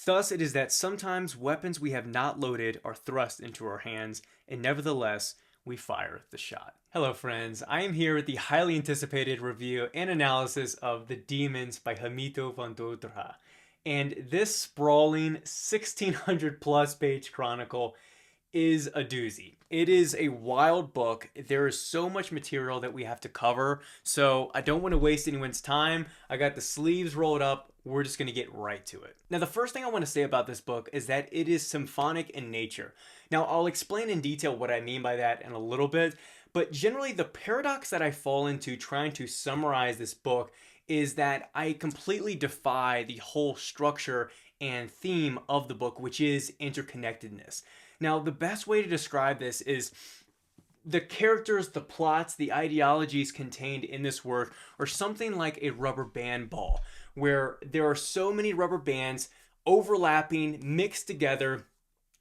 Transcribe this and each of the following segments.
Thus, it is that sometimes weapons we have not loaded are thrust into our hands, and nevertheless, we fire the shot. Hello, friends. I am here with the highly anticipated review and analysis of The Demons by Heimito von Doderer. And this sprawling 1600 plus page chronicle is a doozy. It is a wild book. There is so much material that we have to cover, so I don't want to waste anyone's time. I got the sleeves rolled up. We're just going to get right to it. Now, the first thing I want to say about this book is that it is symphonic in nature. Now, I'll explain in detail what I mean by that in a little bit, but generally the paradox that I fall into trying to summarize this book is that I completely defy the whole structure and theme of the book, which is interconnectedness. Now, the best way to describe this is the characters, the plots, the ideologies contained in this work are something like a rubber band ball, where there are so many rubber bands overlapping, mixed together,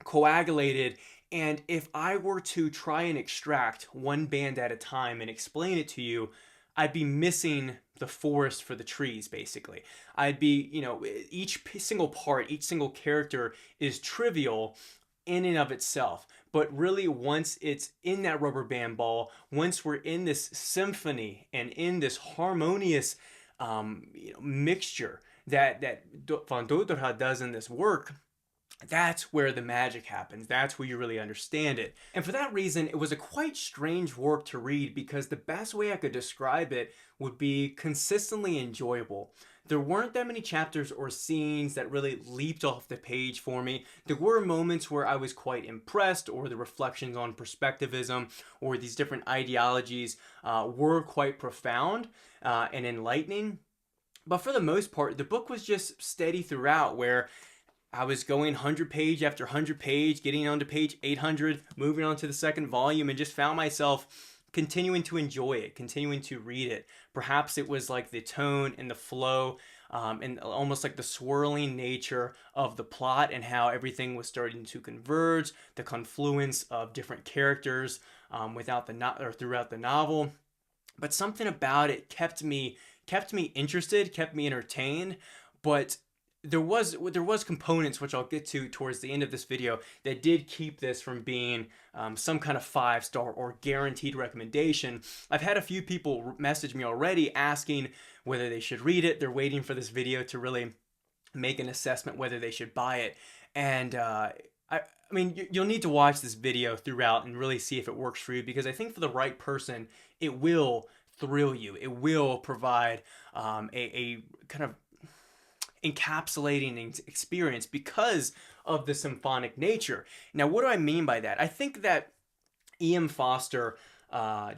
coagulated, and if I were to try and extract one band at a time and explain it to you, I'd be missing the forest for the trees, basically. I'd be, each single part, each single character is trivial in and of itself. But really, once it's in that rubber band ball, once we're in this symphony and in this harmonious mixture that von Doderer does in this work, that's where the magic happens. That's where you really understand it. And for that reason, it was a quite strange work to read because the best way I could describe it would be consistently enjoyable. There weren't that many chapters or scenes that really leaped off the page for me. There were moments where I was quite impressed, or the reflections on perspectivism or these different ideologies were quite profound and enlightening. But for the most part, the book was just steady throughout, where I was going 100 page after 100 page, getting onto page 800, moving on to the second volume, and just found myself continuing to enjoy it, continuing to read it. Perhaps it was like the tone and the flow and almost like the swirling nature of the plot and how everything was starting to converge, the confluence of different characters throughout the novel. But something about it kept me interested, kept me entertained, but there was components, which I'll get to towards the end of this video, that did keep this from being some kind of 5-star or guaranteed recommendation. I've had a few people message me already asking whether they should read it. They're waiting for this video to really make an assessment whether they should buy it. And I mean, you'll need to watch this video throughout and really see if it works for you, because I think for the right person, it will thrill you. It will provide a kind of encapsulating experience because of the symphonic nature. Now, what do I mean by that? I think that E.M. Foster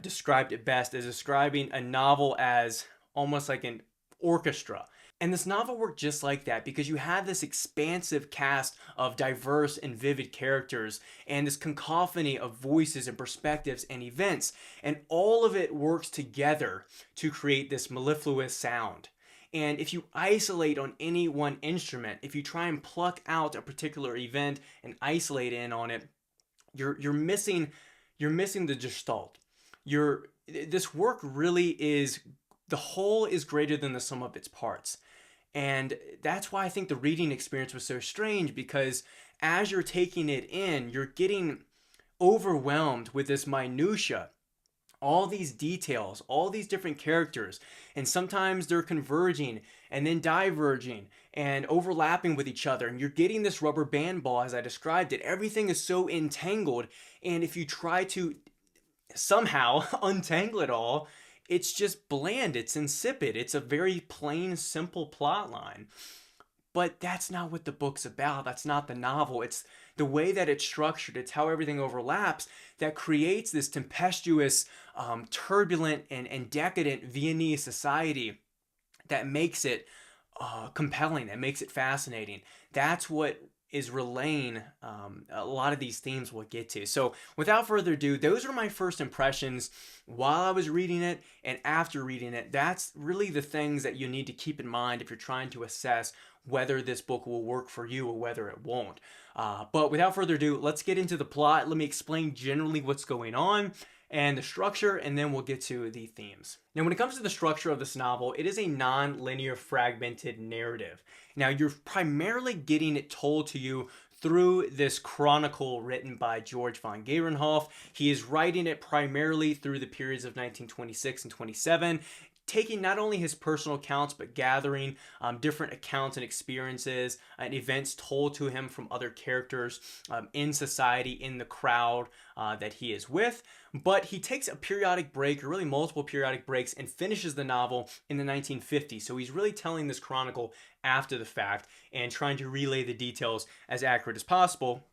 described it best as describing a novel as almost like an orchestra. And this novel worked just like that, because you have this expansive cast of diverse and vivid characters and this cacophony of voices and perspectives and events, and all of it works together to create this mellifluous sound. And if you isolate on any one instrument, if you try and pluck out a particular event and isolate in on it, you're missing the gestalt. This work really is, the whole is greater than the sum of its parts. And that's why I think the reading experience was so strange, because as you're taking it in, you're getting overwhelmed with this minutia, all these details, all these different characters, and sometimes they're converging and then diverging and overlapping with each other, and you're getting this rubber band ball as I described it. Everything is so entangled, and if you try to somehow untangle it all, it's just bland, it's insipid, it's a very plain, simple plot line. But that's not what the book's about. That's not the novel. It's the way that it's structured. It's how everything overlaps that creates this tempestuous, turbulent, and decadent Viennese society that makes it compelling, that makes it fascinating. That's what is relaying a lot of these themes we'll get to. So without further ado, those are my first impressions while I was reading it and after reading it. That's really the things that you need to keep in mind if you're trying to assess whether this book will work for you or whether it won't. But without further ado, let's get into the plot. Let me explain generally what's going on, and the structure, and then we'll get to the themes. Now, when it comes to the structure of this novel, it is a non-linear fragmented narrative. Now, you're primarily getting it told to you through this chronicle written by George von Gehrenhoff. He is writing it primarily through the periods of 1926 and 27, taking not only his personal accounts, but gathering different accounts and experiences and events told to him from other characters in society, in the crowd that he is with. But he takes a periodic break, or really multiple periodic breaks, and finishes the novel in the 1950s. So he's really telling this chronicle after the fact and trying to relay the details as accurate as possible.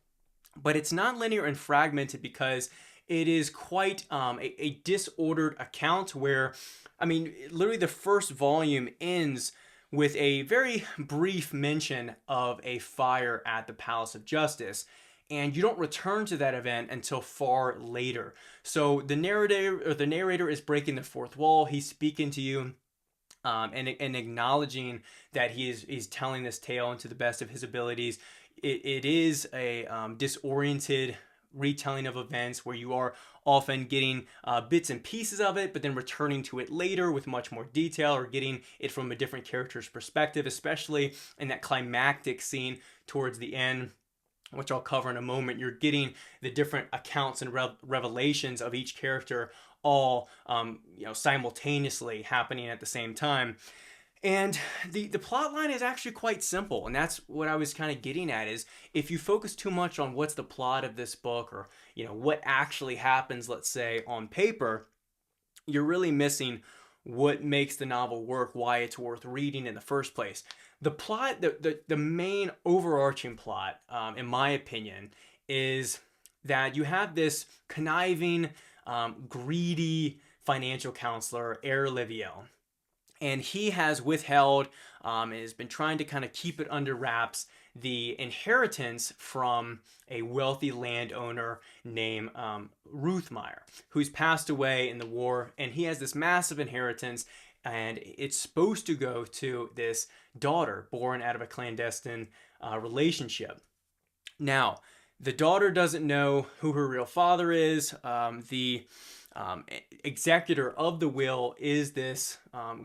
But it's non-linear and fragmented because it is quite a disordered account where, I mean, literally the first volume ends with a very brief mention of a fire at the Palace of Justice, and you don't return to that event until far later. So the narrator is breaking the fourth wall. He's speaking to you and acknowledging that he's telling this tale to the best of his abilities. It is a disoriented retelling of events where you are often getting bits and pieces of it, but then returning to it later with much more detail, or getting it from a different character's perspective, especially in that climactic scene towards the end, which I'll cover in a moment. You're getting the different accounts and revelations of each character all simultaneously happening at the same time. And the plot line is actually quite simple, and that's what I was kind of getting at, is if you focus too much on what's the plot of this book, or what actually happens, let's say, on paper, you're really missing what makes the novel work, why it's worth reading in the first place. The plot, the main overarching plot, in my opinion, is that you have this conniving, greedy financial counselor, Herr Liviel. And he has withheld and has been trying to kind of keep it under wraps, the inheritance from a wealthy landowner named Ruthmeyer, who's passed away in the war. And he has this massive inheritance, and it's supposed to go to this daughter born out of a clandestine relationship. Now, the daughter doesn't know who her real father is. The executor of the will is this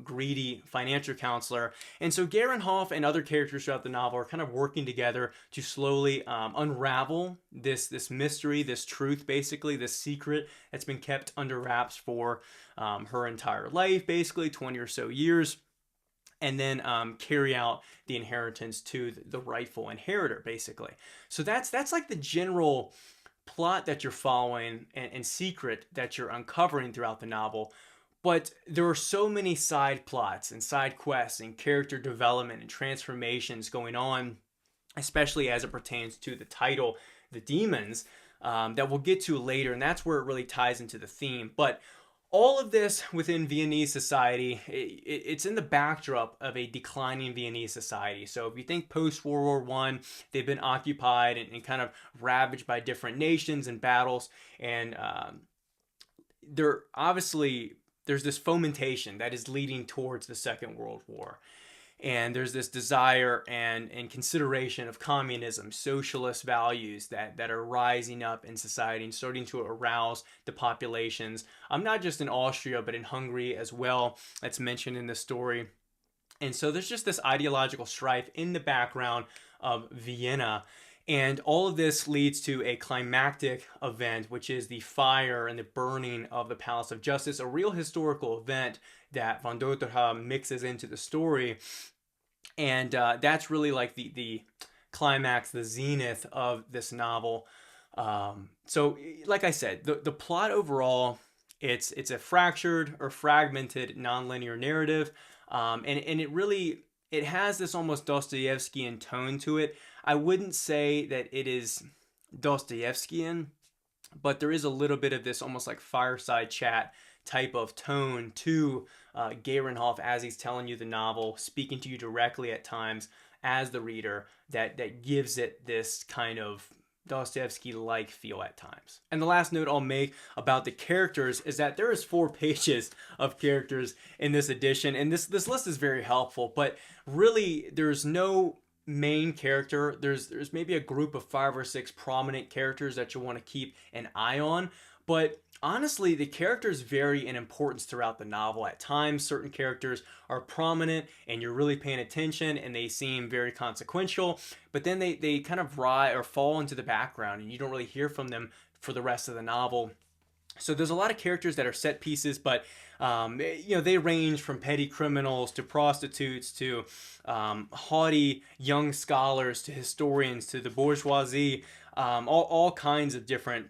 greedy financial counselor. And so Gehrenhoff and other characters throughout the novel are kind of working together to slowly unravel this mystery, this truth, basically, this secret that's been kept under wraps for her entire life, basically 20 or so years. And then carry out the inheritance to the rightful inheritor, basically. So that's like the general plot that you're following and secret that you're uncovering throughout the novel. But there are so many side plots and side quests and character development and transformations going on, especially as it pertains to the title, The Demons, that we'll get to later. And that's where it really ties into the theme. But all of this within Viennese society, it's in the backdrop of a declining Viennese society. So if you think post-World War I, they've been occupied and kind of ravaged by different nations and battles. And there's this fomentation that is leading towards the Second World War. And there's this desire and consideration of communism, socialist values that are rising up in society and starting to arouse the populations. Not just in Austria, but in Hungary as well. That's mentioned in the story. And so there's just this ideological strife in the background of Vienna. And all of this leads to a climactic event, which is the fire and the burning of the Palace of Justice, a real historical event that von Doderer mixes into the story. And that's really like the climax, the zenith of this novel. So like I said, the plot overall, it's a fractured or fragmented nonlinear narrative. And it has this almost Dostoevskian tone to it. I wouldn't say that it is Dostoevskian, but there is a little bit of this almost like fireside chat type of tone to Gehrenhoff as he's telling you the novel, speaking to you directly at times as the reader, that gives it this kind of Dostoevsky-like feel at times. And the last note I'll make about the characters is that there is 4 pages of characters in this edition, and this list is very helpful, but really there's no main character. There's maybe a group of 5 or 6 prominent characters that you want to keep an eye on, But honestly, the characters vary in importance throughout the novel. At times, certain characters are prominent and you're really paying attention and they seem very consequential, but then they kind of rise or fall into the background and you don't really hear from them for the rest of the novel. So there's a lot of characters that are set pieces, but they range from petty criminals to prostitutes to haughty young scholars to historians to the bourgeoisie, all kinds of different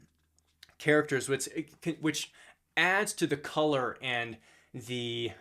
characters, which adds to the color and the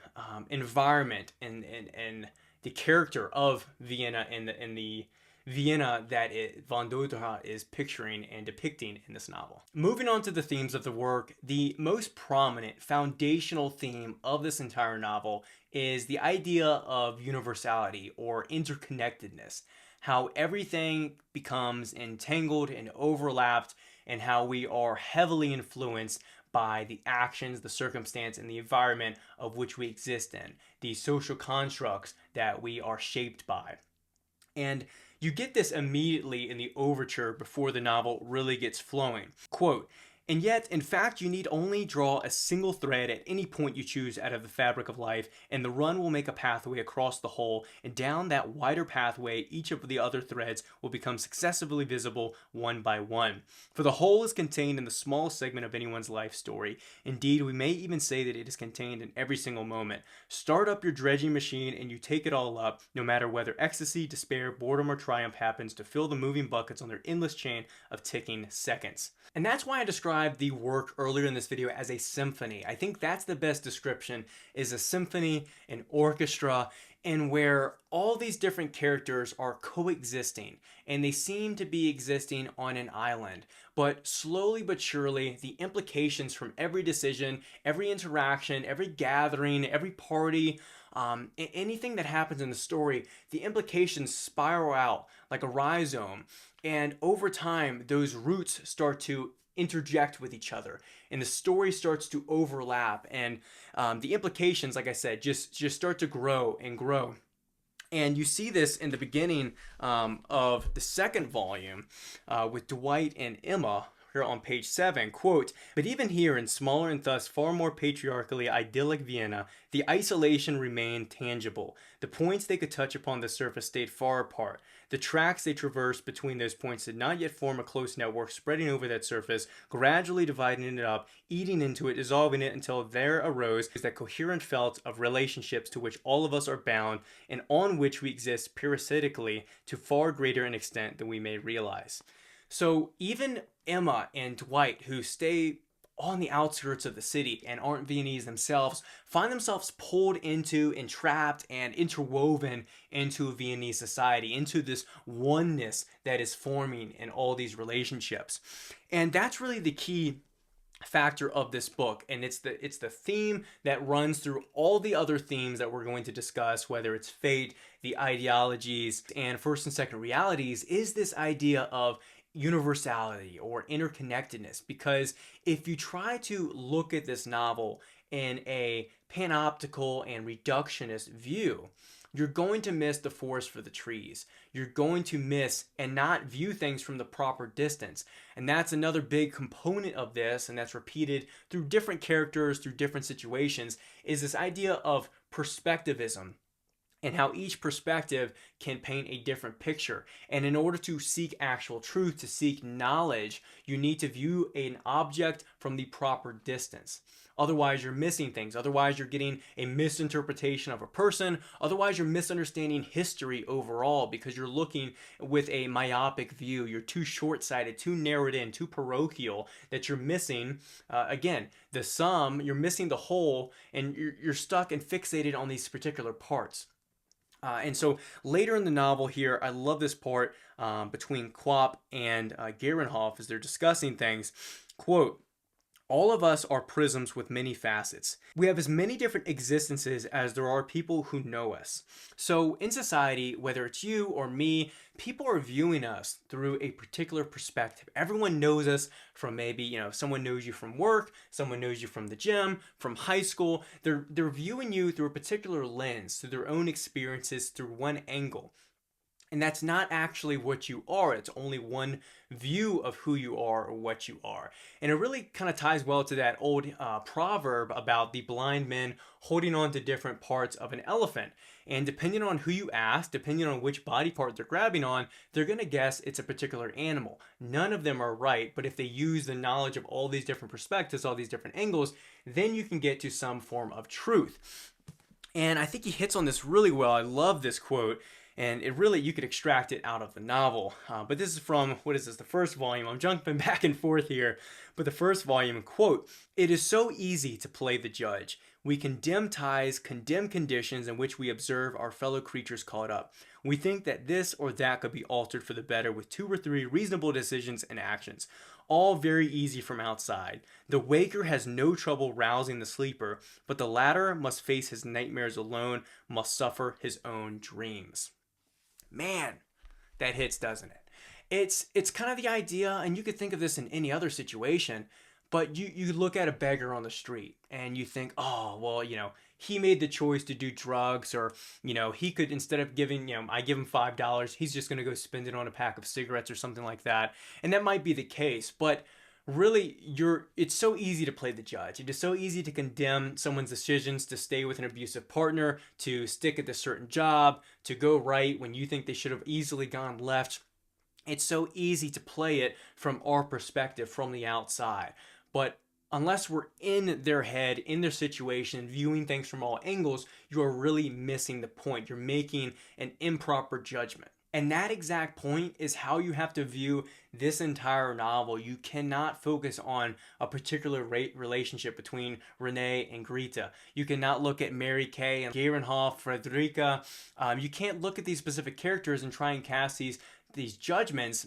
environment and the character of Vienna and the Vienna that von Doderer is picturing and depicting in this novel. Moving on to the themes of the work, the most prominent foundational theme of this entire novel is the idea of universality or interconnectedness, how everything becomes entangled and overlapped, and how we are heavily influenced by the actions, the circumstance, and the environment of which we exist in, the social constructs that we are shaped by. And you get this immediately in the overture before the novel really gets flowing. Quote, "And yet, in fact, you need only draw a single thread at any point you choose out of the fabric of life, and the run will make a pathway across the whole, and down that wider pathway each of the other threads will become successively visible one by one. For the whole is contained in the smallest segment of anyone's life story. Indeed, we may even say that it is contained in every single moment. Start up your dredging machine and you take it all up, no matter whether ecstasy, despair, boredom, or triumph happens to fill the moving buckets on their endless chain of ticking seconds." And that's why I described the work earlier in this video as a symphony. I think that's the best description, is a symphony, an orchestra, and where all these different characters are coexisting and they seem to be existing on an island. But slowly but surely, the implications from every decision, every interaction, every gathering, every party, anything that happens in the story, the implications spiral out like a rhizome. And over time, those roots start to interject with each other and the story starts to overlap, and the implications, like I said, just start to grow and grow. And you see this in the beginning of the second volume with Dwight and Emma here on page 7. Quote, "But even here in smaller and thus far more patriarchally idyllic Vienna, the isolation remained tangible. The points they could touch upon the surface stayed far apart. The tracks they traversed between those points did not yet form a close network spreading over that surface, gradually dividing it up, eating into it, dissolving it until there arose that coherent felt of relationships to which all of us are bound and on which we exist parasitically to far greater an extent than we may realize." So even Emma and Dwight, who stay on the outskirts of the city and aren't Viennese themselves, find themselves pulled into, entrapped, and interwoven into Viennese society, into this oneness that is forming in all these relationships. And that's really the key factor of this book, and it's the theme that runs through all the other themes that we're going to discuss, whether it's fate, the ideologies, and first and second realities, is this idea of universality or interconnectedness. Because if you try to look at this novel in a panoptical and reductionist view, you're going to miss the forest for the trees. You're going to miss and not view things from the proper distance. And that's another big component of this, and that's repeated through different characters, through different situations, is this idea of perspectivism, and how each perspective can paint a different picture. And in order to seek actual truth, to seek knowledge, you need to view an object from the proper distance. Otherwise, you're missing things. Otherwise, you're getting a misinterpretation of a person. Otherwise, you're misunderstanding history overall because you're looking with a myopic view. You're too short-sighted, too narrowed in, too parochial, that you're missing, again, the sum, you're missing the whole, and you're stuck and fixated on these particular parts. And so later in the novel here, I love this part between Quap and Gehrenhoff as they're discussing things. Quote, "All of us are prisms with many facets. We have as many different existences as there are people who know us." So in society, whether it's you or me, people are viewing us through a particular perspective. Everyone knows us from maybe, someone knows you from work, someone knows you from the gym, from high school. They're viewing you through a particular lens, through their own experiences, through one angle. And that's not actually what you are. It's only one view of who you are or what you are. And it really kind of ties well to that old proverb about the blind men holding on to different parts of an elephant. And depending on who you ask, depending on which body part they're grabbing on, they're going to guess it's a particular animal. None of them are right, but if they use the knowledge of all these different perspectives, all these different angles, then you can get to some form of truth. And I think he hits on this really well. I love this quote. And it really, you could extract it out of the novel. But this is from, what is this, the first volume. I'm jumping back and forth here. But the first volume, quote, "It is so easy to play the judge. We condemn ties, condemn conditions in which we observe our fellow creatures caught up. We think that this or that could be altered for the better with 2 or 3 reasonable decisions and actions. All very easy from outside. The waker has no trouble rousing the sleeper, but the latter must face his nightmares alone, must suffer his own dreams." Man, that hits, doesn't it? It's kind of the idea, and you could think of this in any other situation, but you look at a beggar on the street and you think, oh, well, he made the choice to do drugs, or, he could, instead of giving, I give him $5, he's just going to go spend it on a pack of cigarettes or something like that. And that might be the case, but really, it's so easy to play the judge. It is so easy to condemn someone's decisions to stay with an abusive partner, to stick at a certain job, to go right when you think they should have easily gone left. It's so easy to play it from our perspective, from the outside. But unless we're in their head, in their situation, viewing things from all angles, you are really missing the point. You're making an improper judgment. And that exact point is how you have to view this entire novel. You cannot focus on a particular relationship between Renee and Greta. You cannot look at Mary Kay and Gehrenhoff, Frederica. You can't look at these specific characters and try and cast these judgments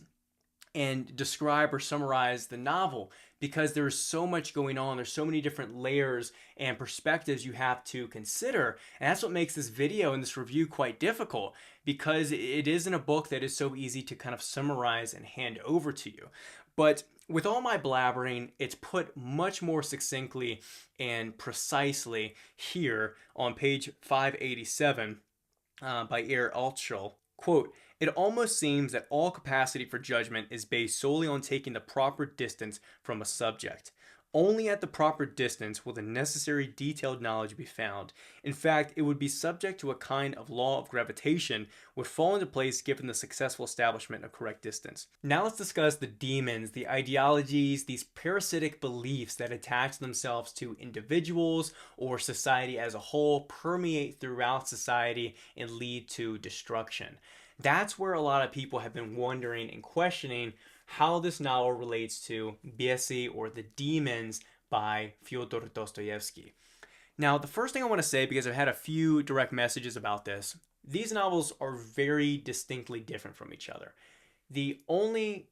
and describe or summarize the novel, because there's so much going on. There's so many different layers and perspectives you have to consider. And that's what makes this video and this review quite difficult, because it isn't a book that is so easy to kind of summarize and hand over to you. But with all my blabbering, it's put much more succinctly and precisely here on page 587 by Eir Altschul. Quote, "It almost seems that all capacity for judgment is based solely on taking the proper distance from a subject. Only at the proper distance will the necessary detailed knowledge be found. In fact, it would be subject to a kind of law of gravitation, would fall into place given the successful establishment of correct distance." Now let's discuss the demons, the ideologies, these parasitic beliefs that attach themselves to individuals or society as a whole, permeate throughout society, and lead to destruction. That's where a lot of people have been wondering and questioning how this novel relates to Biesi, or The Demons, by Fyodor Dostoevsky. Now, the first thing I want to say, because I've had a few direct messages about this, these novels are very distinctly different from each other. The only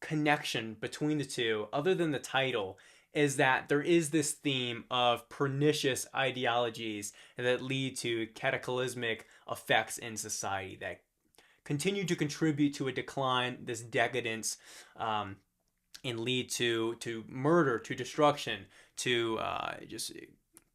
connection between the two, other than the title, is that there is this theme of pernicious ideologies that lead to cataclysmic effects in society that continue to contribute to a decline, this decadence, and lead to murder, to destruction, to just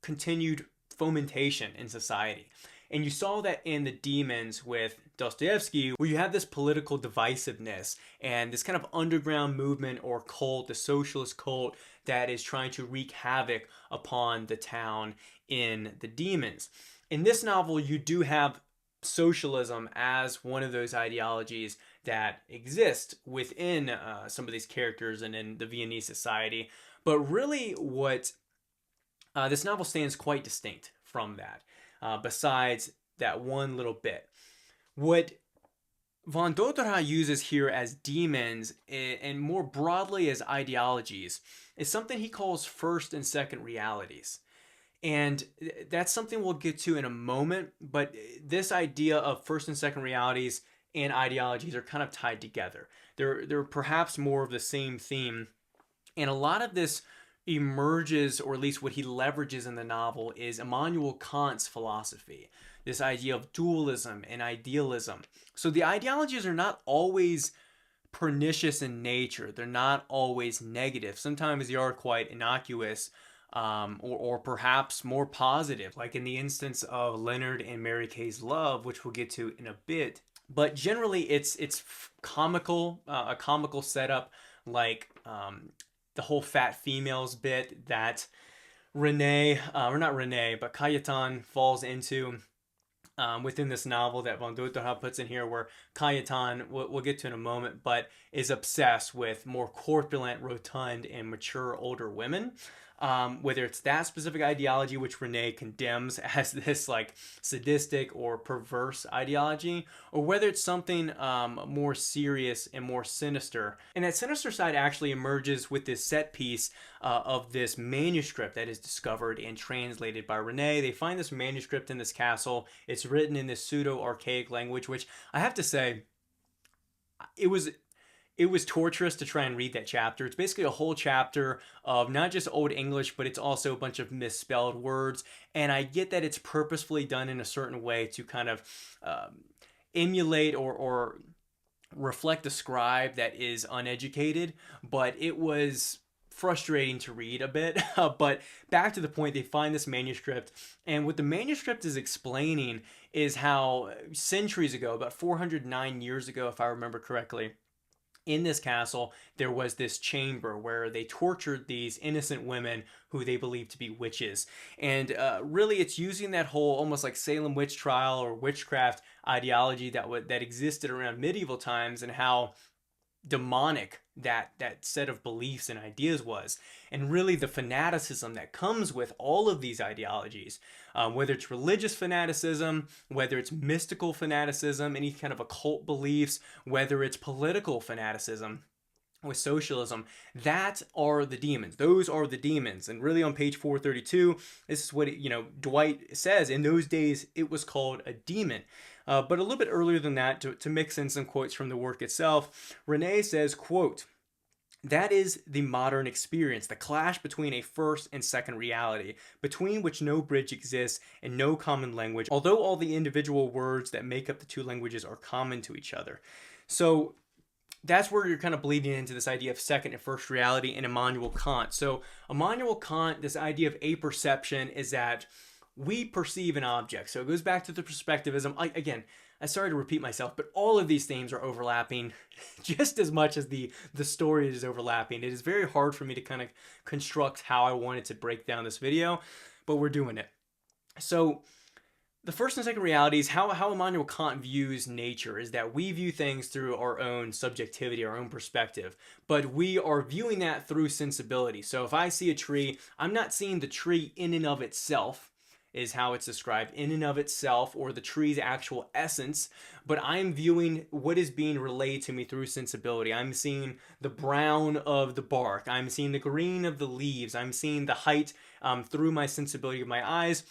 continued fomentation in society. And you saw that in The Demons with Dostoevsky, where you have this political divisiveness and this kind of underground movement or cult, the socialist cult, that is trying to wreak havoc upon the town in The Demons. In this novel, you do have socialism as one of those ideologies that exist within some of these characters and in the Viennese society. But really what this novel stands quite distinct from that, besides that one little bit. What von Doderer uses here as demons, and more broadly as ideologies, is something he calls first and second realities. And that's something we'll get to in a moment, but this idea of first and second realities and ideologies are kind of tied together. They're perhaps more of the same theme, and a lot of this emerges, or at least what he leverages in the novel, is Immanuel Kant's philosophy, this idea of dualism and idealism. So the ideologies are not always pernicious in nature. They're not always negative. Sometimes they are quite innocuous, or perhaps more positive, like in the instance of Leonard and Mary Kay's love, which we'll get to in a bit. But generally, it's comical, a comical setup, like the whole fat females bit that Renee, or not Renee, but Cayetan falls into within this novel that von Doderer puts in here, where Cayetan, we'll get to in a moment, but is obsessed with more corpulent, rotund, and mature older women. Whether it's that specific ideology, which Renee condemns as this like sadistic or perverse ideology, or whether it's something more serious and more sinister. And that sinister side actually emerges with this set piece of this manuscript that is discovered and translated by Renee. They find this manuscript in this castle. It's written in this pseudo-archaic language, which I have to say, it was torturous to try and read that chapter. It's basically a whole chapter of not just Old English, but it's also a bunch of misspelled words. And I get that it's purposefully done in a certain way to kind of emulate or reflect a scribe that is uneducated, but it was frustrating to read a bit. But back to the point, they find this manuscript, and what the manuscript is explaining is how centuries ago, about 409 years ago, if I remember correctly, in this castle, there was this chamber where they tortured these innocent women who they believed to be witches. And really, it's using that whole almost like Salem witch trial or witchcraft ideology that existed around medieval times, and how demonic that set of beliefs and ideas was, and really the fanaticism that comes with all of these ideologies, whether it's religious fanaticism, whether it's mystical fanaticism, any kind of occult beliefs, whether it's political fanaticism with socialism. That are the demons. Those are the demons. And really on page 432, this is what Dwight says. In those days, it was called a demon. But a little bit earlier than that, to mix in some quotes from the work itself, Renee says, quote, "That is the modern experience, the clash between a first and second reality, between which no bridge exists and no common language, although all the individual words that make up the two languages are common to each other." So that's where you're kind of bleeding into this idea of second and first reality in Immanuel Kant. So Immanuel Kant, this idea of apperception is that we perceive an object. So it goes back to the perspectivism. I started to repeat myself, but all of these themes are overlapping just as much as the story is overlapping. It is very hard for me to kind of construct how I wanted to break down this video, but we're doing it. So the first and second realities, how Immanuel Kant views nature is that we view things through our own subjectivity, our own perspective, but we are viewing that through sensibility. So if I see a tree, I'm not seeing the tree in and of itself, is how it's described, in and of itself, or the tree's actual essence, but I'm viewing what is being relayed to me through sensibility. I'm seeing the brown of the bark. I'm seeing the green of the leaves. I'm seeing the height through my sensibility of my eyes.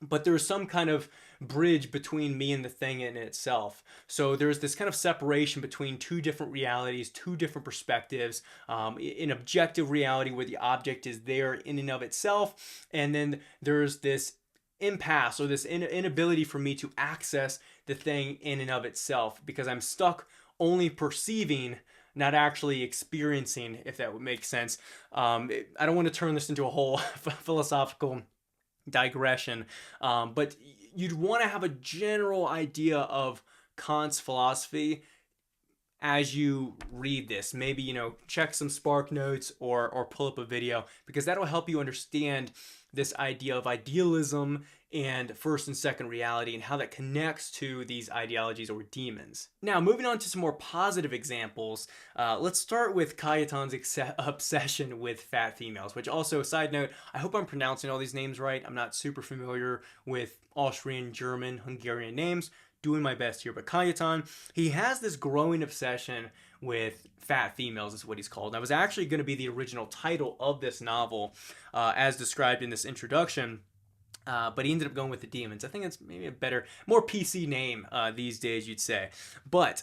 But there's some kind of bridge between me and the thing in itself. So there's this kind of separation between two different realities, two different perspectives, an objective reality where the object is there in and of itself, and then there's this impasse or this inability for me to access the thing in and of itself, because I'm stuck only perceiving, not actually experiencing, if that would make sense. I don't want to turn this into a whole philosophical digression, but you'd want to have a general idea of Kant's philosophy as you read this. Maybe, check some Spark Notes or pull up a video, because that'll help you understand this idea of idealism and first and second reality and how that connects to these ideologies or demons. Now, moving on to some more positive examples, let's start with Cayetan's obsession with fat females, which also, side note, I hope I'm pronouncing all these names right. I'm not super familiar with Austrian, German, Hungarian names. Doing my best here, but Cayetan, he has this growing obsession with fat females, is what he's called. That was actually going to be the original title of this novel, as described in this introduction, but he ended up going with the demons. I think it's maybe a better, more PC name these days, you'd say. But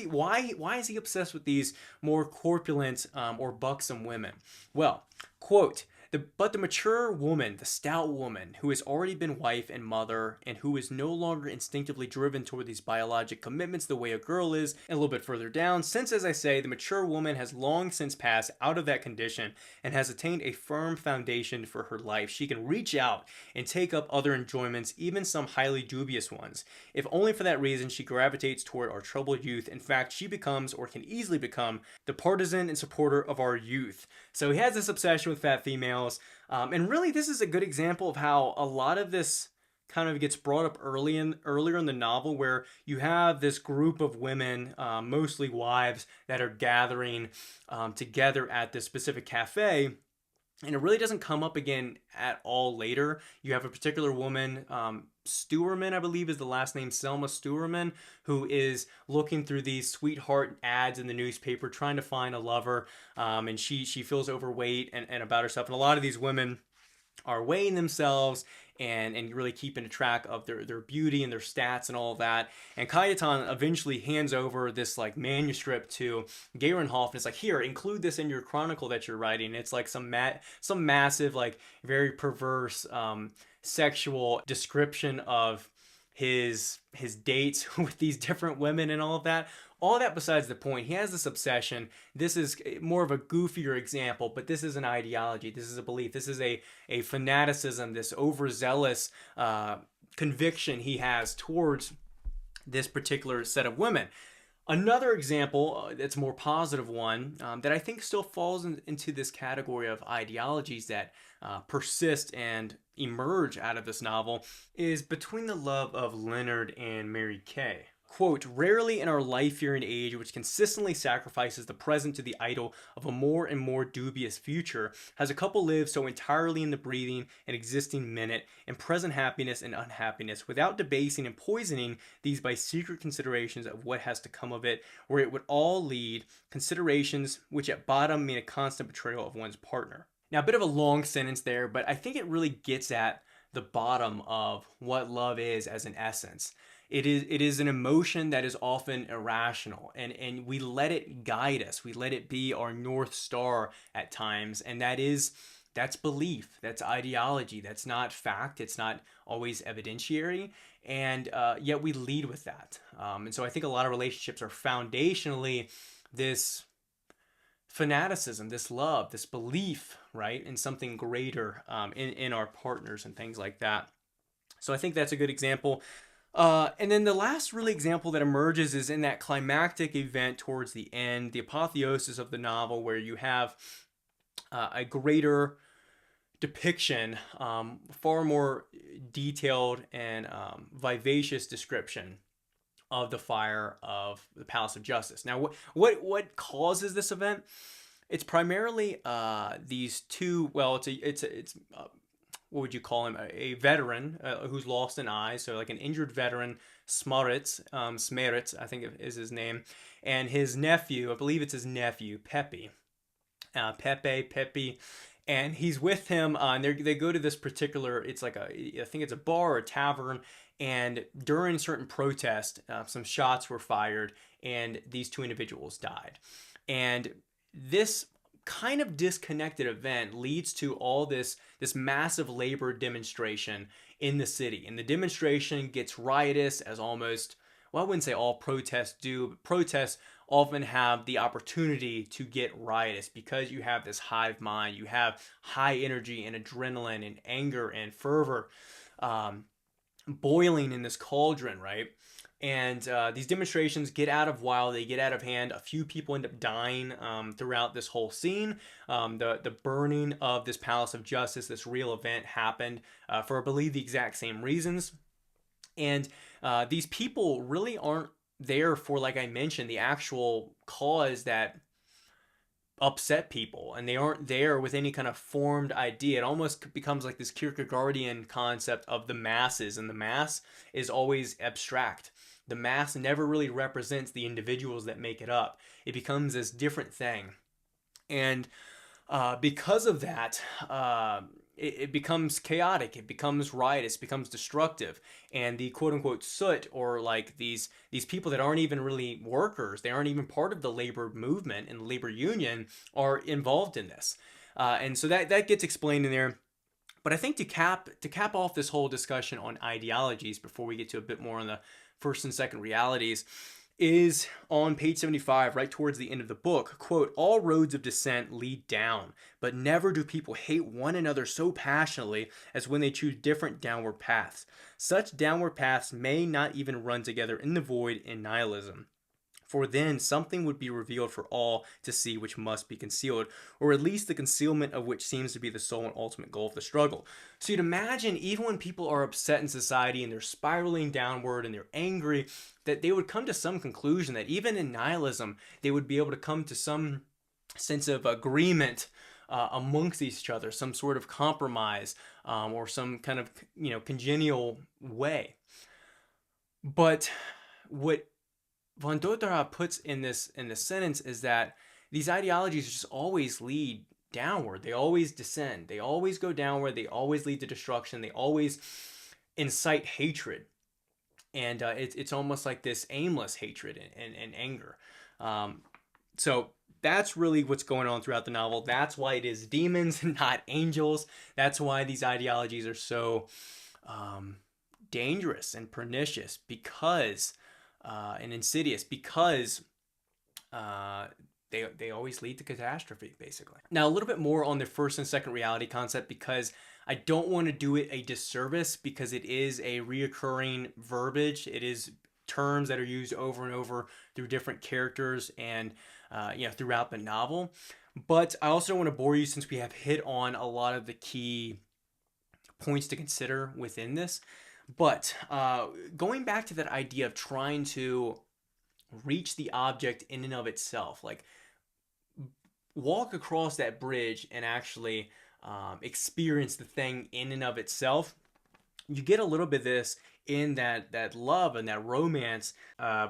why is he obsessed with these more corpulent or buxom women? Well, quote, But the mature woman, the stout woman, who has already been wife and mother, and who is no longer instinctively driven toward these biologic commitments the way a girl is, and a little bit further down, since, as I say, the mature woman has long since passed out of that condition and has attained a firm foundation for her life, she can reach out and take up other enjoyments, even some highly dubious ones. If only for that reason, she gravitates toward our troubled youth. In fact, she becomes, or can easily become, the partisan and supporter of our youth. So he has this obsession with fat females. And really, this is a good example of how a lot of this kind of gets brought up earlier in the novel, where you have this group of women, mostly wives, that are gathering together at this specific cafe. And it really doesn't come up again at all later. You have a particular woman, Stewerman, I believe is the last name, Selma Stewerman, who is looking through these sweetheart ads in the newspaper trying to find a lover. And she feels overweight and about herself. And a lot of these women are weighing themselves and really keeping a track of their beauty and their stats and all of that. And Cayetan eventually hands over this like manuscript to Gehrenhoff, and it's like, here, include this in your chronicle that you're writing. It's like some massive, like very perverse sexual description of his dates with these different women and all of that. All that besides the point. He has this obsession. This is more of a goofier example, but this is an ideology. This is a belief. This is a fanaticism, this overzealous conviction he has towards this particular set of women. Another example that's a more positive one that I think still falls into this category of ideologies that persist and emerge out of this novel is Between the Love of Leonard and Mary Kay. Quote, rarely in our life-fearing age, which consistently sacrifices the present to the idol of a more and more dubious future, has a couple lived so entirely in the breathing and existing minute, in present happiness and unhappiness, without debasing and poisoning these by secret considerations of what has to come of it, where it would all lead, considerations which at bottom mean a constant betrayal of one's partner. Now, a bit of a long sentence there, but I think it really gets at the bottom of what love is as an essence. It is an emotion that is often irrational, and we let it guide us. We let it be our North Star at times, and that's belief, that's ideology, that's not fact, it's not always evidentiary, and yet we lead with that. And so I think a lot of relationships are foundationally this fanaticism, this love, this belief, right, in something greater in our partners and things like that. So I think that's a good example. And then the last really example that emerges is in that climactic event towards the end, the apotheosis of the novel, where you have a greater depiction, far more detailed and vivacious description of the fire of the Palace of Justice. Now, what causes this event? It's primarily these two. Well, it's what would you call him? A veteran who's lost an eye, so like an injured veteran, Smeritz, I think is his name, and his nephew, I believe it's his nephew, Pepe, and he's with him, and they go to this particular, it's like I think it's a bar or a tavern, and during certain protest, some shots were fired, and these two individuals died, and this kind of disconnected event leads to all this massive labor demonstration in the city. And the demonstration gets riotous, as almost, well, I wouldn't say all protests do, but protests often have the opportunity to get riotous because you have this hive mind, you have high energy and adrenaline and anger and fervor boiling in this cauldron, right? And these demonstrations get out of wild, they get out of hand. A few people end up dying throughout this whole scene. The burning of this Palace of Justice, this real event, happened for, I believe, the exact same reasons. And these people really aren't there for, like I mentioned, the actual cause that upset people, and they aren't there with any kind of formed idea. It almost becomes like this Kierkegaardian concept of the masses, and the mass is always abstract. The mass never really represents the individuals that make it up. It becomes this different thing. And because of that, it becomes chaotic, it becomes riotous, it becomes destructive. And the quote-unquote soot, or like these people that aren't even really workers, they aren't even part of the labor movement and the labor union, are involved in this. And so that gets explained in there. But I think to cap off this whole discussion on ideologies before we get to a bit more on the first and second realities is on page 75, right towards the end of the book. Quote, all roads of descent lead down, but never do people hate one another so passionately as when they choose different downward paths. Such downward paths may not even run together in the void in nihilism. For then something would be revealed for all to see which must be concealed, or at least the concealment of which seems to be the sole and ultimate goal of the struggle. So you'd imagine even when people are upset in society and they're spiraling downward and they're angry, that they would come to some conclusion that even in nihilism, they would be able to come to some sense of agreement amongst each other, some sort of compromise or some kind of congenial way. But what von Doderer puts in this sentence is that these ideologies just always lead downward. They always descend. They always go downward. They always lead to destruction. They always incite hatred. And it's almost like this aimless hatred and anger. So that's really what's going on throughout the novel. That's why it is demons and not angels. That's why these ideologies are so dangerous and pernicious because and insidious, because they always lead to catastrophe, basically. Now, a little bit more on the first and second reality concept, because I don't want to do it a disservice, because it is a reoccurring verbiage. It is terms that are used over and over through different characters and throughout the novel. But I also don't want to bore you, since we have hit on a lot of the key points to consider within this. But going back to that idea of trying to reach the object in and of itself, like walk across that bridge and actually experience the thing in and of itself, you get a little bit of this in that love and that romance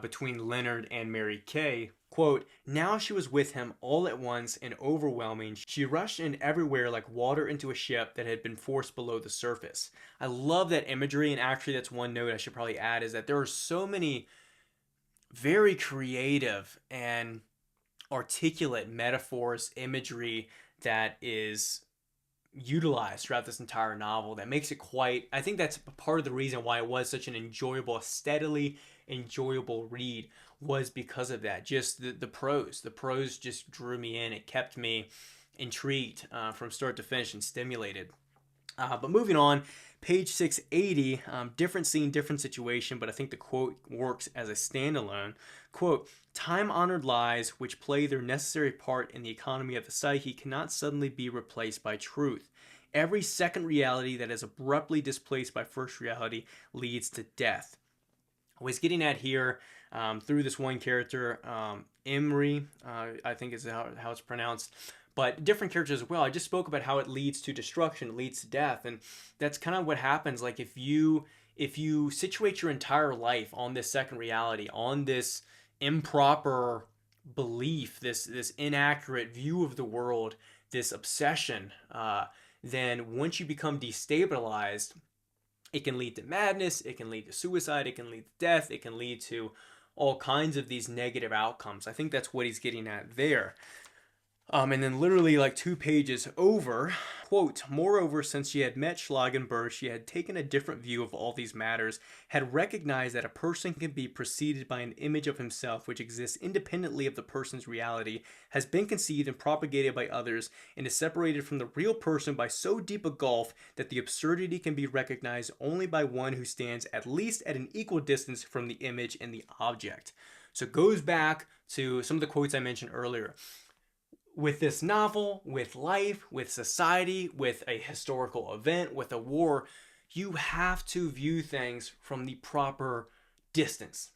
between Leonard and Mary Kay. Quote, now she was with him all at once and overwhelming. She rushed in everywhere like water into a ship that had been forced below the surface. I love that imagery, and actually that's one note I should probably add, is that there are so many very creative and articulate metaphors, imagery that is utilized throughout this entire novel that makes it quite, I think that's part of the reason why it was such an enjoyable, steadily enjoyable read, was because of that. Just the prose just drew me in. It kept me intrigued from start to finish and stimulated. But moving on, page 680, different scene, different situation, but I think the quote works as a standalone. Quote, time-honored lies which play their necessary part in the economy of the psyche cannot suddenly be replaced by truth. Every second reality that is abruptly displaced by first reality leads to death. What he's getting at here through this one character, Imri, I think is how it's pronounced, but different characters as well. I just spoke about how it leads to destruction, it leads to death, and that's kind of what happens. Like if you situate your entire life on this second reality, on this improper belief, this inaccurate view of the world, this obsession, then once you become destabilized, it can lead to madness, it can lead to suicide, it can lead to death, it can lead to all kinds of these negative outcomes. I think that's what he's getting at there. And then literally like 2 pages over, quote, moreover, since she had met Schlagenberg, she had taken a different view of all these matters, had recognized that a person can be preceded by an image of himself which exists independently of the person's reality, has been conceived and propagated by others, and is separated from the real person by so deep a gulf that the absurdity can be recognized only by one who stands at least at an equal distance from the image and the object. So it goes back to some of the quotes I mentioned earlier. With this novel, with life, with society, with a historical event, with a war, you have to view things from the proper distance.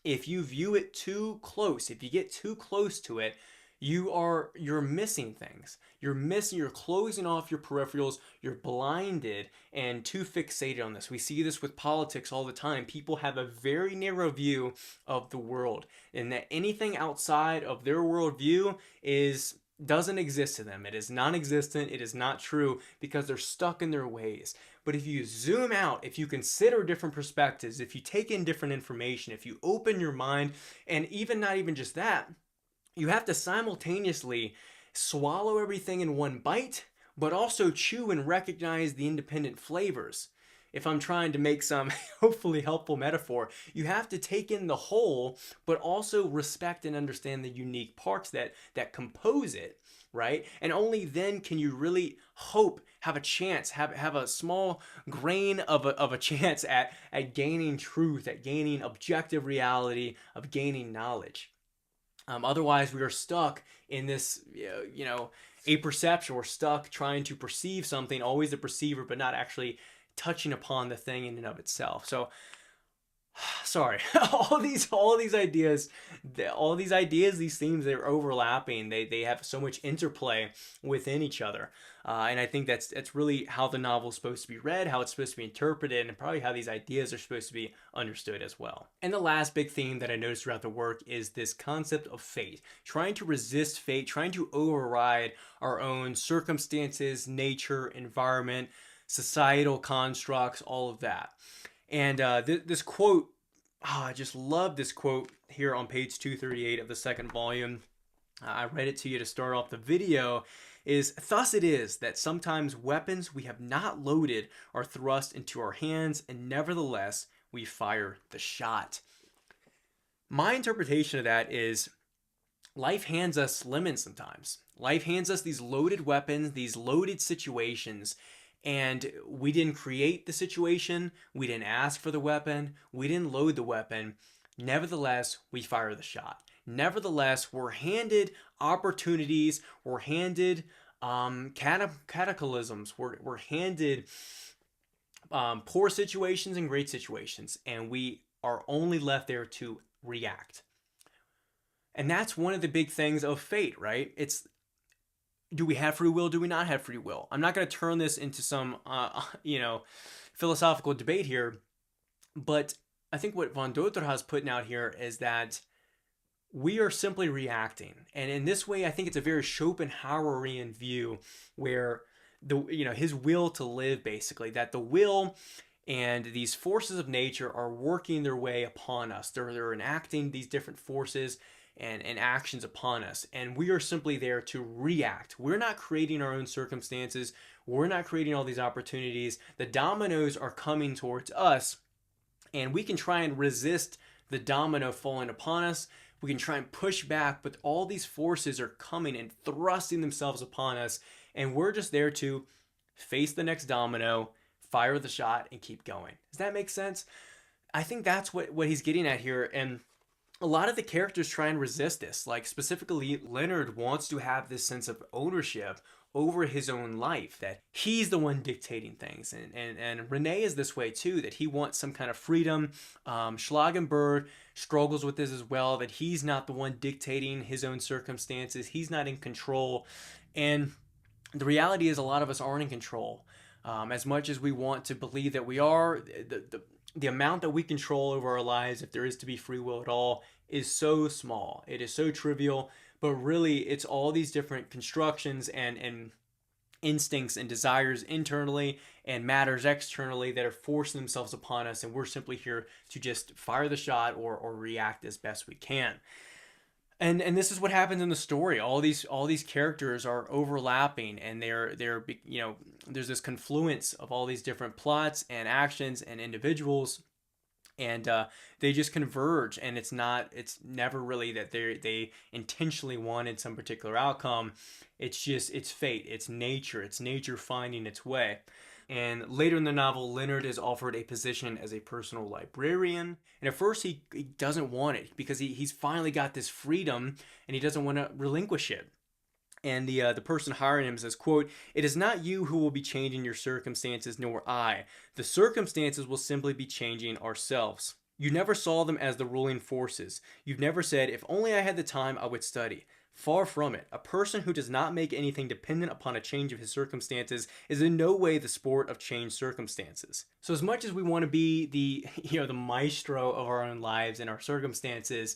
If you view it too close, if you get too close to it, you're missing things. You're closing off your peripherals, you're blinded and too fixated on this. We see this with politics all the time. People have a very narrow view of the world, and that anything outside of their worldview doesn't exist to them. It is non-existent, it is not true, because they're stuck in their ways. But if you zoom out, if you consider different perspectives, if you take in different information, if you open your mind, and even not even just that, you have to simultaneously swallow everything in one bite, but also chew and recognize the independent flavors. If I'm trying to make some hopefully helpful metaphor, you have to take in the whole, but also respect and understand the unique parts that compose it, right? And only then can you really hope, have a chance, have a small grain of a chance at gaining truth, at gaining objective reality, of gaining knowledge. Otherwise, we are stuck in this, a perception. We're stuck trying to perceive something, always the perceiver, but not actually touching upon the thing in and of itself. So, sorry, all these ideas, these themes, they're overlapping. They have so much interplay within each other, and I think that's really how the novel is supposed to be read, how it's supposed to be interpreted, and probably how these ideas are supposed to be understood as well. And the last big theme that I noticed throughout the work is this concept of fate, trying to resist fate, trying to override our own circumstances, nature, environment, societal constructs, all of that. And this quote, I just love this quote here on page 238 of the second volume. I read it to you to start off the video. Is thus it is that sometimes weapons we have not loaded are thrust into our hands, and nevertheless we fire the shot. My interpretation of that is life hands us lemons sometimes. Life hands us these loaded weapons, these loaded situations, and we didn't create the situation, we didn't ask for the weapon, we didn't load the weapon. Nevertheless, we fire the shot. Nevertheless, we're handed opportunities, we're handed cataclysms, we're handed poor situations and great situations, and we are only left there to react. And that's one of the big things of fate, right? It's, do we have free will? Do we not have free will? I'm not going to turn this into some, philosophical debate here, but I think what von Doderer has put out here is that we are simply reacting. And in this way, I think it's a very Schopenhauerian view where his will to live, basically, that the will and these forces of nature are working their way upon us. They're enacting these different forces and actions upon us. And we are simply there to react. We're not creating our own circumstances. We're not creating all these opportunities. The dominoes are coming towards us, and we can try and resist the domino falling upon us. We can try and push back, but all these forces are coming and thrusting themselves upon us, and we're just there to face the next domino, fire the shot, and keep going. Does that make sense? I think that's what he's getting at here, and a lot of the characters try and resist this. Like, specifically, Leonard wants to have this sense of ownership over his own life, that he's the one dictating things. And Renee is this way too, that he wants some kind of freedom. Schlagenberg struggles with this as well, that he's not the one dictating his own circumstances. He's not in control. And the reality is a lot of us aren't in control. As much as we want to believe that we are, the amount that we control over our lives, if there is to be free will at all, is so small. It is so trivial, but really it's all these different constructions and instincts and desires internally and matters externally that are forcing themselves upon us, and we're simply here to just fire the shot or react as best we can. And this is what happens in the story. All these characters are overlapping, and they're there's this confluence of all these different plots and actions and individuals, and they just converge. And it's never really that they intentionally wanted some particular outcome. It's fate. It's nature finding its way. And later in the novel, Leonard is offered a position as a personal librarian. And at first he doesn't want it because he's finally got this freedom and he doesn't want to relinquish it. And the person hiring him says, quote, "It is not you who will be changing your circumstances, nor I. The circumstances will simply be changing ourselves. You never saw them as the ruling forces. You've never said, if only I had the time, I would study. Far from it. A person who does not make anything dependent upon a change of his circumstances is in no way the sport of changed circumstances." So as much as we want to be the maestro of our own lives and our circumstances,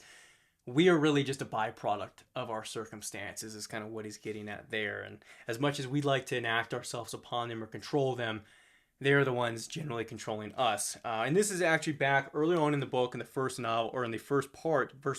we are really just a byproduct of our circumstances, is kind of what he's getting at there. And as much as we'd like to enact ourselves upon them or control them, they're the ones generally controlling us. And this is actually back early on in the book, in the first novel, or in the first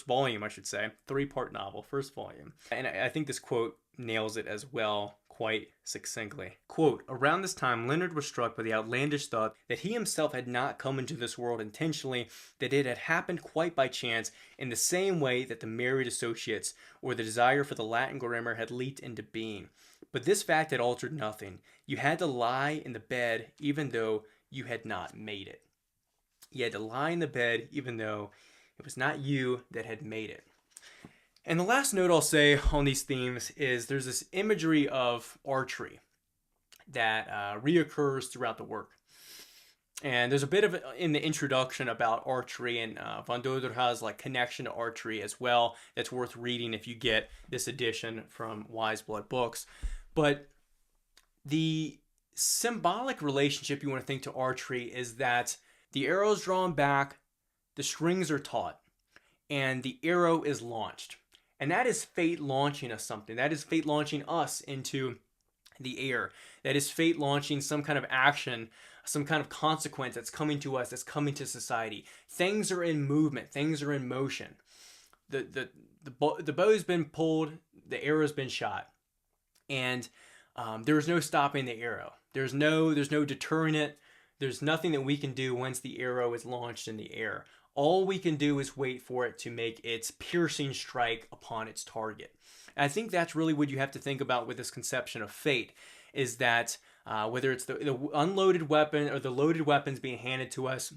volume, I should say. 3-part novel, first volume. And I think this quote nails it as well quite succinctly. Quote, around this time, Leonard was struck by the outlandish thought that he himself had not come into this world intentionally, that it had happened quite by chance, in the same way that the married associates, or the desire for the Latin grammar, had leaped into being. But this fact had altered nothing. You had to lie in the bed even though you had not made it. You had to lie in the bed even though it was not you that had made it. And the last note I'll say on these themes is there's this imagery of archery that reoccurs throughout the work. And there's a bit of in the introduction about archery, and von Doderer has like connection to archery as well. That's worth reading if you get this edition from Wise Blood Books. But the symbolic relationship you want to think to archery is that the arrow is drawn back, the strings are taut, and the arrow is launched. And that is fate launching us something. That is fate launching us into the air. That is fate launching some kind of action, some kind of consequence that's coming to us, that's coming to society. Things are in movement. Things are in motion. The bow's been pulled. The arrow's been shot. And there's no stopping the arrow. There's no deterring it. There's nothing that we can do once the arrow is launched in the air. All we can do is wait for it to make its piercing strike upon its target. And I think that's really what you have to think about with this conception of fate, is that whether it's the unloaded weapon or the loaded weapons being handed to us,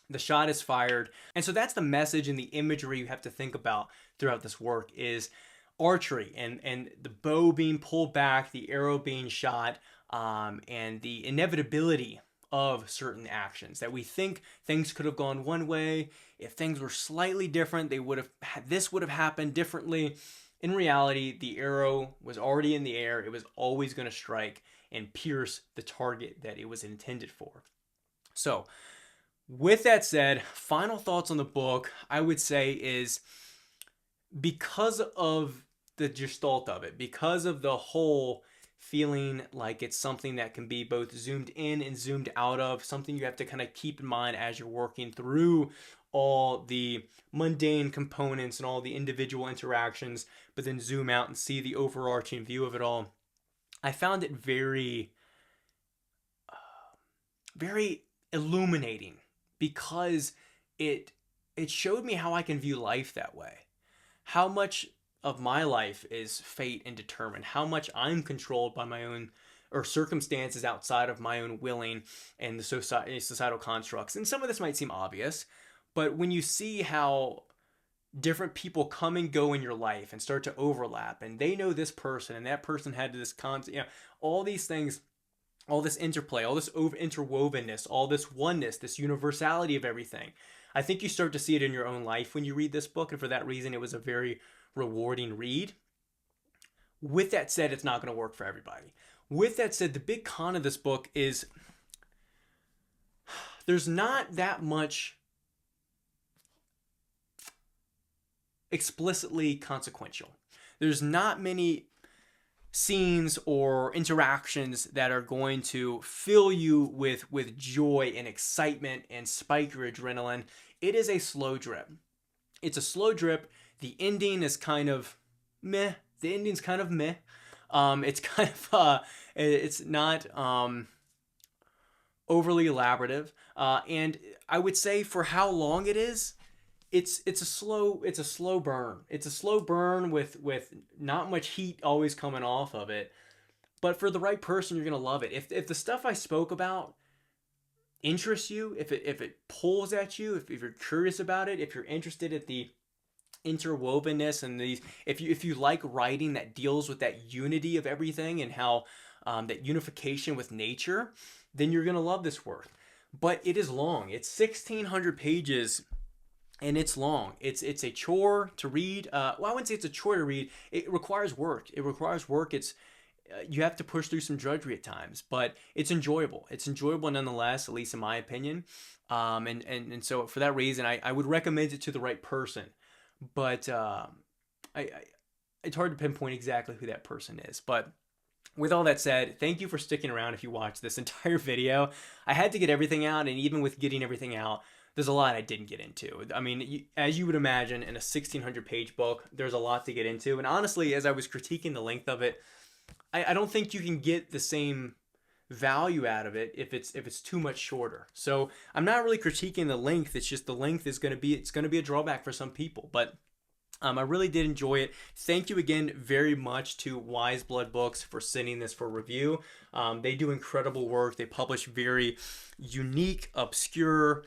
the shot is fired. And so that's the message and the imagery you have to think about throughout this work is archery and the bow being pulled back, the arrow being shot, and the inevitability of certain actions, that we think things could have gone one way. If things were slightly different, this would have happened differently. In reality, the arrow was already in the air. It was always going to strike and pierce the target that it was intended for. So with that said, final thoughts on the book, I would say is because of the gestalt of it, because of the whole feeling like it's something that can be both zoomed in and zoomed out of, something you have to kind of keep in mind as you're working through all the mundane components and all the individual interactions, but then zoom out and see the overarching view of it all. I found it very, very illuminating because it showed me how I can view life that way. How much of my life is fate and determined, how much I'm controlled by my own or circumstances outside of my own willing and the societal constructs. And some of this might seem obvious, but when you see how different people come and go in your life and start to overlap, and they know this person and that person had this concept, all these things, all this interplay, all this interwovenness, all this oneness, this universality of everything. I think you start to see it in your own life when you read this book, and for that reason, it was a very rewarding read. With that said, it's not going to work for everybody. With that said, the big con of this book is there's not that much explicitly consequential. There's not many scenes or interactions that are going to fill you with joy and excitement and spike your adrenaline. It is a slow drip. It's a slow drip. The ending is kind of meh. The ending's kind of meh. It's kind of it's not overly elaborative. And I would say for how long it is, it's a slow burn. It's a slow burn with not much heat always coming off of it. But for the right person, you're gonna love it. If the stuff I spoke about interests you, if it pulls at you, if you're curious about it, if you're interested at the interwovenness and these, if you like writing that deals with that unity of everything and how that unification with nature, then you're gonna love this work. But it is long. It's 1,600 pages. And it's long. It's a chore to read. Well, I wouldn't say it's a chore to read. It requires work. It's you have to push through some drudgery at times, but it's enjoyable. It's enjoyable nonetheless, at least in my opinion. And so for that reason, I would recommend it to the right person. But it's hard to pinpoint exactly who that person is. But with all that said, thank you for sticking around if you watched this entire video. I had to get everything out, and even with getting everything out, there's a lot I didn't get into. I mean, as you would imagine, in a 1,600 page book, there's a lot to get into. And honestly, as I was critiquing the length of it, I don't think you can get the same value out of it if it's too much shorter. So I'm not really critiquing the length. It's just the length is going to be a drawback for some people. But I really did enjoy it. Thank you again very much to Wise Blood Books for sending this for review. They do incredible work. They publish very unique, obscure,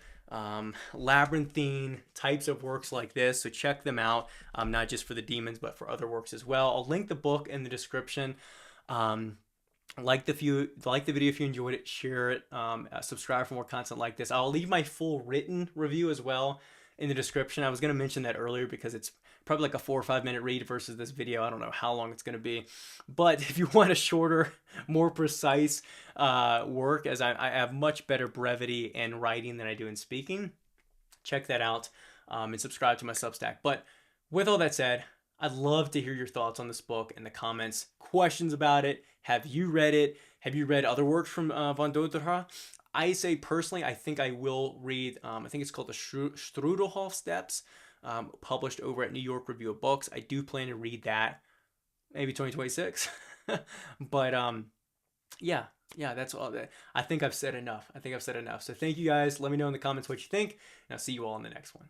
labyrinthine types of works like this. So check them out, not just for the demons, but for other works as well. I'll link the book in the description. Like the video if you enjoyed it, share it, subscribe for more content like this. I'll leave my full written review as well in the description. I was going to mention that earlier because it's probably like a 4 or 5 minute read versus this video. I don't know how long it's going to be, but if you want a shorter, more precise work, as I have much better brevity in writing than I do in speaking, check that out, and subscribe to my Substack. But with all that said, I'd love to hear your thoughts on this book in the comments. Questions about it. Have you read it? Have you read other works from von Doderer? I say personally, I think I will read, I think it's called the Strudelhof Steps, published over at New York Review of Books. I do plan to read that, maybe 2026. But yeah, that's all. I think I've said enough. So thank you guys. Let me know in the comments what you think, and I'll see you all in the next one.